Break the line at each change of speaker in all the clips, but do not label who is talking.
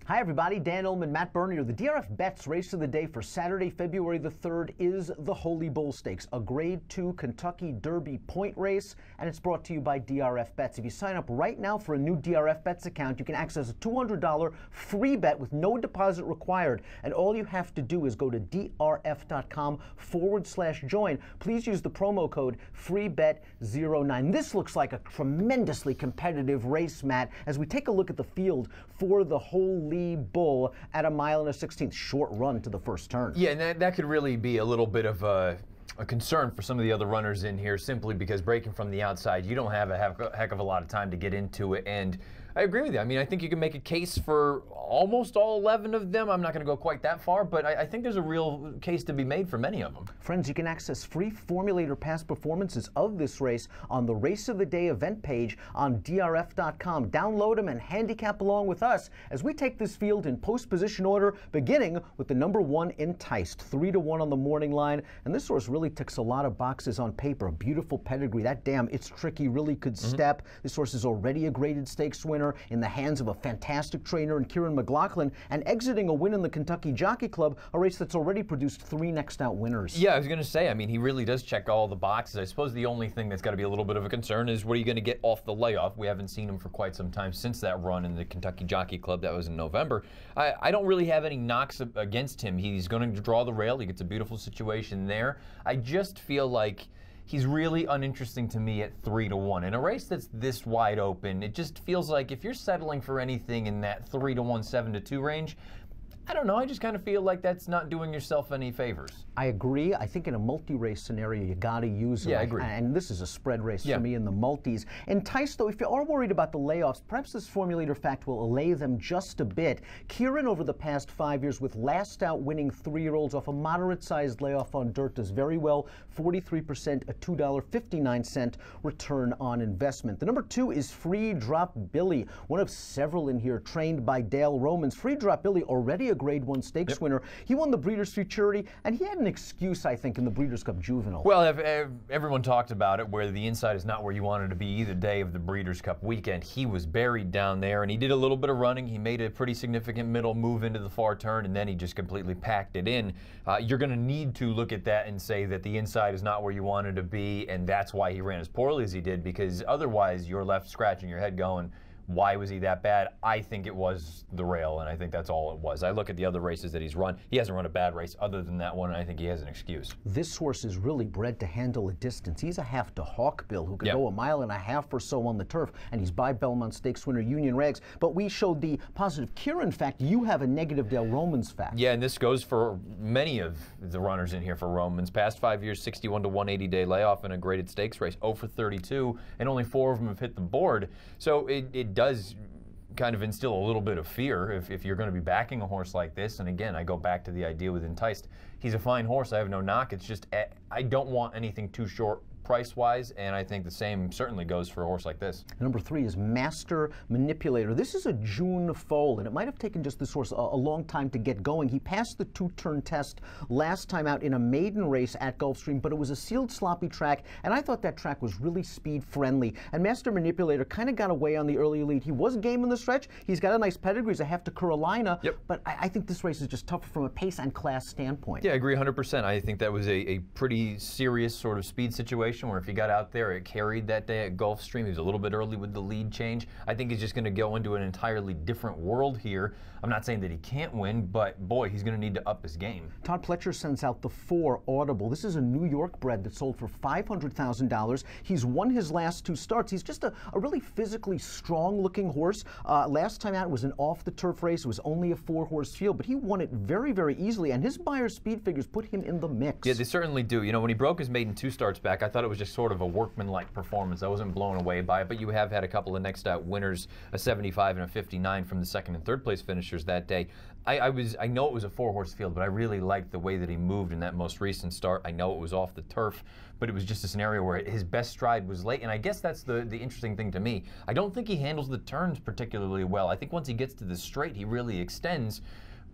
Hi everybody, Dan Illman, Matt Bernier. The DRF Bets race of the day for Saturday, February the 3rd is the Holy Bull Stakes, a Grade 2 Kentucky Derby point race, and it's brought to you by DRF Bets. If you sign up right now for a new DRF Bets account, you can access a $200 free bet with no deposit required, and all you have to do is go to drf.com/join. Please use the promo code FREEBET09. This looks like a tremendously competitive race, Matt, as we take a look at the field for the Holy Bull at a 1.16 miles, short run to the first turn.
Yeah, and that could really be a little bit of a concern for some of the other runners in here, simply because breaking from the outside, you don't have a heck of a lot of time to get into it. And I agree with you. I mean, I think you can make a case for almost all 11 of them. I'm not going to go quite that far, but I think there's a real case to be made for many of them.
Friends, you can access free formulator past performances of this race on the Race of the Day event page on DRF.com. Download them and handicap along with us as we take this field in post-position order, beginning with the number 1 Enticed, 3-1 on the morning line. And this horse really ticks a lot of boxes on paper. A beautiful pedigree. That dam, It's Tricky, really could step. This horse is already a graded stakes winner in the hands of a fantastic trainer in Kieran McLaughlin, and exiting a win in the Kentucky Jockey Club, a race that's already produced 3 next out winners.
Yeah, I was going to say, I mean, he really does check all the boxes. I suppose the only thing that's got to be a little bit of a concern is what are you going to get off the layoff? We haven't seen him for quite some time since that run in the Kentucky Jockey Club that was in November. I don't really have any knocks against him. He's going to draw the rail. He gets a beautiful situation there. I just feel like he's really uninteresting to me at 3-1. In a race that's this wide open, it just feels like if you're settling for anything in that 3-1, 7-2 range, I don't know, I just kind of feel like that's not doing yourself any favors.
I agree. I think in a multi-race scenario, you got to use them.
Yeah, I agree.
And this is a spread race for me in the multis. Enticed, though, if you are worried about the layoffs, perhaps this formulator fact will allay them just a bit. Kieran, over the past 5 years, with last out winning 3-year-olds off a moderate-sized layoff on dirt, does very well. 43%, a $2.59 return on investment. The number 2 is Free Drop Billy, one of several in here trained by Dale Romans. Free Drop Billy, already a Grade 1 stakes winner. He won the Breeders' Futurity, and he had an excuse, I think, in the Breeders' Cup Juvenile.
Well, everyone talked about it, where the inside is not where you wanted to be either day of the Breeders' Cup weekend. He was buried down there, and he did a little bit of running. He made a pretty significant middle move into the far turn, and then he just completely packed it in. You're going to need to look at that and say that the inside is not where you wanted to be, and that's why he ran as poorly as he did, because otherwise you're left scratching your head going, why was he that bad? I think it was the rail, and I think that's all it was. I look at the other races that he's run. He hasn't run a bad race other than that one, and I think he has an excuse.
This horse is really bred to handle a distance. He's a half to Hawkbill who can go 1.5 miles or so on the turf, and he's by Belmont Stakes winner Union Rags. But we showed the positive Kieran fact. You have a negative Dale Romans fact.
Yeah, and this goes for many of the runners in here for Romans. Past 5 years, 61 to 180 day layoff in a graded stakes race, 0 for 32, and only 4 of them have hit the board. So it does kind of instill a little bit of fear if you're going to be backing a horse like this. And again, I go back to the idea with Enticed. He's a fine horse. I have no knock. It's just I don't want anything too short price-wise, and I think the same certainly goes for a horse like this.
Number 3 is Master Manipulator. This is a June foal, and it might have taken just this horse a long time to get going. He passed the 2-turn test last time out in a maiden race at Gulfstream, but it was a sealed, sloppy track, and I thought that track was really speed-friendly. And Master Manipulator kind of got away on the early lead. He was game in the stretch. He's got a nice pedigree. He's a half to Carolina, but I think this race is just tougher from a pace and class standpoint.
Yeah, I agree 100%. I think that was a pretty serious sort of speed situation, where if he got out there, it carried that day at Gulfstream. He was a little bit early with the lead change. I think he's just going to go into an entirely different world here. I'm not saying that he can't win, but boy, he's going to need to up his game.
Todd Pletcher sends out the 4 Audible. This is a New York bred that sold for $500,000. He's won his last 2 starts. He's just a really physically strong-looking horse. Last time out, it was an off-the-turf race. It was only a 4-horse field, but he won it very, very easily, and his Buyer's speed figures put him in the mix.
Yeah, they certainly do. You know, when he broke his maiden 2 starts back, I thought it was just sort of a workmanlike performance. I wasn't blown away by it, but you have had a couple of next out winners, a 75 and a 59 from the 2nd and 3rd place finishers that day. I know it was a 4-horse field, but I really liked the way that he moved in that most recent start. I know it was off the turf, but it was just a scenario where his best stride was late, and I guess that's the interesting thing to me. I don't think he handles the turns particularly well. I think once he gets to the straight, he really extends.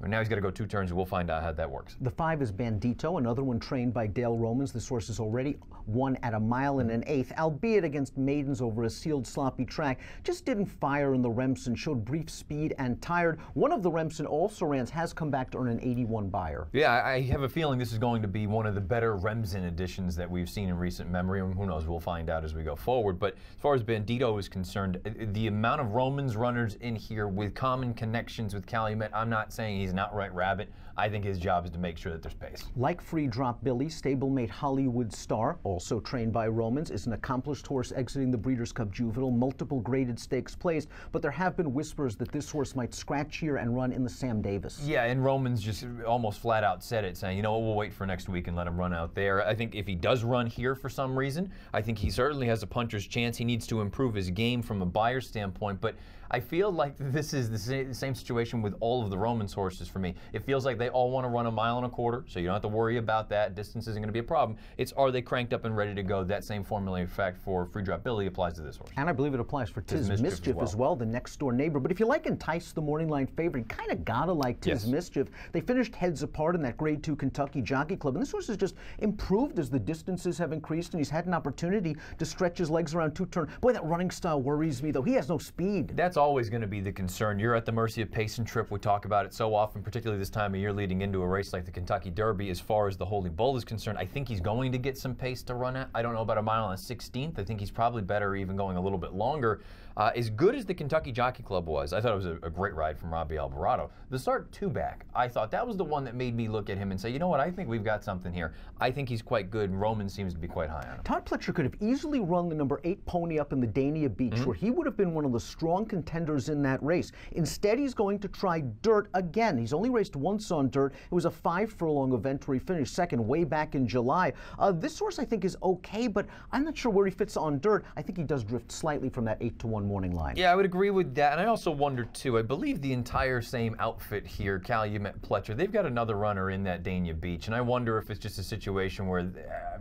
Now he's got to go 2 turns, and we'll find out how that works.
The 5 is Bandito, another one trained by Dale Romans. This horse has already won at 1 1/8 miles, albeit against maidens over a sealed, sloppy track. Just didn't fire in the Remsen, showed brief speed and tired. One of the Remsen also-rans has come back to earn an 81 buyer.
Yeah, I have a feeling this is going to be one of the better Remsen editions that we've seen in recent memory, and who knows, we'll find out as we go forward. But as far as Bandito is concerned, the amount of Romans runners in here with common connections with Calumet, I'm not saying he's an outright rabbit. I think his job is to make sure that there's pace.
Like Free Drop Billy, stablemate Hollywood Star, also trained by Romans, is an accomplished horse exiting the Breeders' Cup Juvenile, multiple graded stakes placed, but there have been whispers that this horse might scratch here and run in the Sam Davis.
Yeah, and Romans just almost flat out said it, saying, you know what, we'll wait for next week and let him run out there. I think if he does run here for some reason, I think he certainly has a puncher's chance. He needs to improve his game from a buyer standpoint, but I feel like this is the same situation with all of the Romans horses for me. It feels like they all want to run 1.25 miles, so you don't have to worry about that. Distance isn't going to be a problem. It's are they cranked up and ready to go? That same formula fact for Free Drop Billy applies to this horse.
And I believe it applies for Tiz Mischief as well, the next door neighbor. But if you like Entice, the morning line favorite, you kind of gotta like Tiz Mischief. They finished heads apart in that Grade 2 Kentucky Jockey Club, and this horse has just improved as the distances have increased, and he's had an opportunity to stretch his legs around 2 turns. Boy, that running style worries me, though. He has no speed.
That's always going to be the concern. You're at the mercy of pace and trip. We talk about it so often, particularly this time of year leading into a race like the Kentucky Derby. As far as the Holy Bull is concerned, I think he's going to get some pace to run at. I don't know about 1.16 miles. I think he's probably better even going a little bit longer. As good as the Kentucky Jockey Club was, I thought it was a great ride from Robbie Alvarado. The start 2 back, I thought that was the one that made me look at him and say, you know what, I think we've got something here. I think he's quite good, and Roman seems to be quite high on him.
Todd Pletcher could have easily run the number 8 pony up in the Dania Beach, where he would have been one of the strong contenders in that race. Instead, he's going to try dirt again. He's only raced once on dirt. It was a 5-furlong event where he finished second way back in July. This horse, I think, is okay, but I'm not sure where he fits on dirt. I think he does drift slightly from that 8-1 morning line.
Yeah, I would agree with that, and I also wonder, too, I believe the entire same outfit here, Calumet, Pletcher, they've got another runner in that Dania Beach, and I wonder if it's just a situation where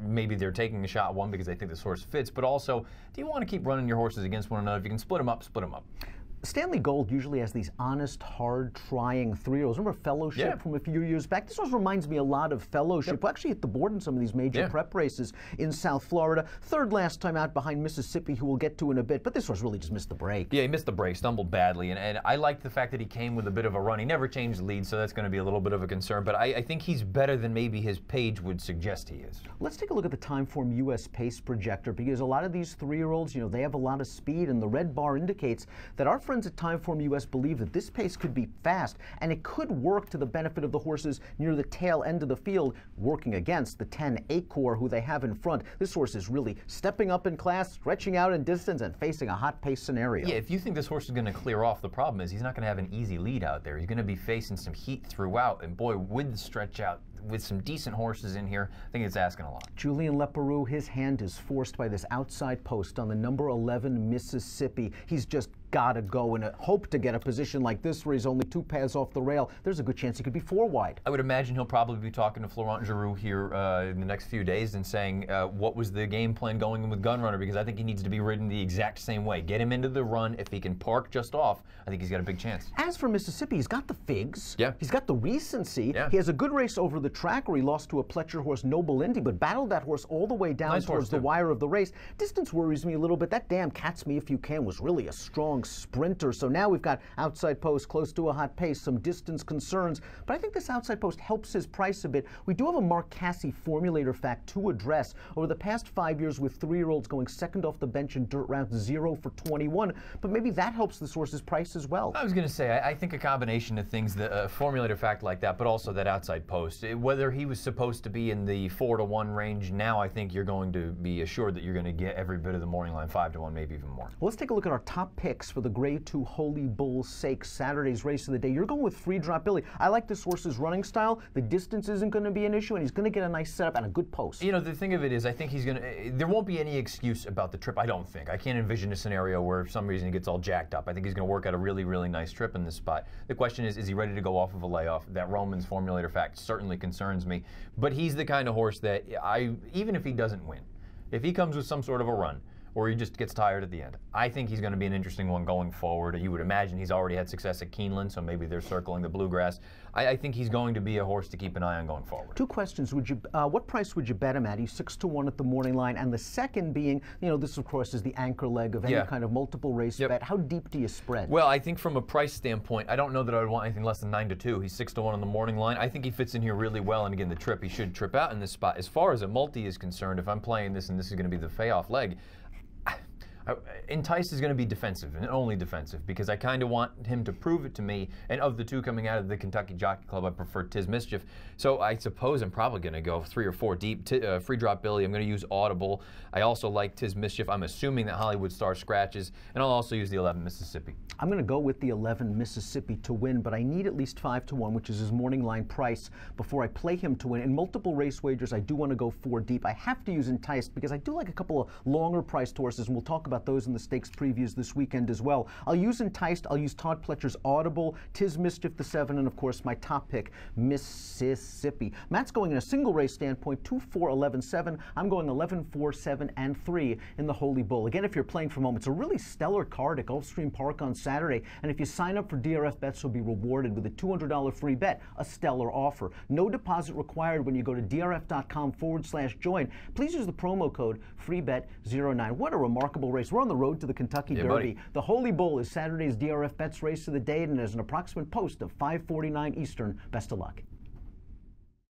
maybe they're taking a shot, one, because they think this horse fits, but also, do you want to keep running your horses against one another? If you can split them up, split them up.
Stanley Gold usually has these honest, hard-trying 3-year-olds. Remember Fellowship from a few years back? This horse reminds me a lot of Fellowship, who actually hit the board in some of these major prep races in South Florida. Third last time out behind Mississippi, who we'll get to in a bit, but this horse really just missed the break.
Yeah, he missed the break, stumbled badly, and I liked the fact that he came with a bit of a run. He never changed the lead, so that's going to be a little bit of a concern, but I think he's better than maybe his page would suggest he is.
Let's take a look at the Timeform US Pace Projector, because a lot of these 3-year-olds, you know, they have a lot of speed, and the red bar indicates that our friends at Timeform US believe that this pace could be fast, and it could work to the benefit of the horses near the tail end of the field, working against the 10 Acor who they have in front. This horse is really stepping up in class, stretching out in distance, and facing a hot pace scenario.
Yeah, if you think this horse is going to clear off, the problem is he's not going to have an easy lead out there. He's going to be facing some heat throughout, and boy, with the stretch out, with some decent horses in here, I think it's asking a lot.
Julian Leparoux, his hand is forced by this outside post on the number 11 Mississippi. He's just got to go and hope to get a position like this where he's only 2 paths off the rail. There's a good chance he could be 4 wide.
I would imagine he'll probably be talking to Florent Giroux here in the next few days and saying what was the game plan going with Gunrunner, because I think he needs to be ridden the exact same way. Get him into the run. If he can park just off, I think he's got a big chance.
As for Mississippi, he's got the figs.
Yeah.
He's got the recency.
Yeah.
He has a good race over the track where he lost to a Pletcher horse, Noble Indy, but battled that horse all the way down towards the wire of the race. Distance worries me a little bit. That damn Cat's Me If You Can was really a strong sprinter. So now we've got outside post close to a hot pace, some distance concerns, but I think this outside post helps his price a bit. We do have a Mark Casse formulator fact to address. Over the past 5 years, with 3-year-olds going second off the bench in dirt rounds, 0 for 21, but maybe that helps this horse's price as well.
I was going to say, I think a combination of things, the formulator fact like that, but also that outside post. Whether he was supposed to be in the 4-to-1 range, now I think you're going to be assured that you're going to get every bit of the morning line, 5-to-1, maybe even more.
Well, let's take a look at our top picks for the Grade 2 Holy Bull Stakes, Saturday's race of the day. You're going with Free Drop Billy. I like this horse's running style. The distance isn't going to be an issue, and he's going to get a nice setup and a good post.
You know, the thing of it is, I think he's going to, there won't be any excuse about the trip, I don't think. I can't envision a scenario where for some reason he gets all jacked up. I think he's going to work out a really, really nice trip in this spot. The question is he ready to go off of a layoff? That Romans formulator fact certainly concerns me, but he's the kind of horse that even if he doesn't win, if he comes with some sort of a run, or he just gets tired at the end. I think he's going to be an interesting one going forward. You would imagine he's already had success at Keeneland, so maybe they're circling the bluegrass. I think he's going to be a horse to keep an eye on going forward.
Two questions. What price would you bet him at? He's 6-1 at the morning line, and the second being, this of course is the anchor leg of any kind of multiple race bet. How deep do you spread?
Well, I think from a price standpoint, I don't know that I would want anything less than 9-2. He's 6-1 on the morning line. I think he fits in here really well, and again, the trip, he should trip out in this spot. As far as a multi is concerned, if I'm playing this and this is going to be the payoff leg, Entice is going to be defensive and only defensive because I kind of want him to prove it to me. And of the two coming out of the Kentucky Jockey Club, I prefer Tiz Mischief. So I suppose I'm probably going to go 3 or 4 deep. Free Drop Billy, I'm going to use Audible. I also like Tiz Mischief. I'm assuming that Hollywood Star scratches. And I'll also use the 11 Mississippi.
I'm going to go with the 11 Mississippi to win, but I need at least 5-1, which is his morning line price, before I play him to win. In multiple race wagers, I do want to go 4 deep. I have to use Entice because I do like a couple of longer priced horses, and we'll talk about those in the stakes previews this weekend as well. I'll use Enticed, I'll use Todd Pletcher's Audible, Tiz Mischief the 7, and of course my top pick, Mississippi. Matt's going in a single race standpoint, 2-4-11-7. I'm going 11-4-7 and 3 in the Holy Bull. Again, if you're playing from home, it's a really stellar card at Gulfstream Park on Saturday, and if you sign up for DRF Bets, you'll be rewarded with a $200 free bet, a stellar offer. No deposit required when you go to drf.com/join. Please use the promo code FREEBET09. What a remarkable race. We're on the road to the Kentucky Derby.
Buddy.
The Holy Bull is Saturday's DRF Bets race of the day, and there's an approximate post of 5:49 Eastern. Best of luck.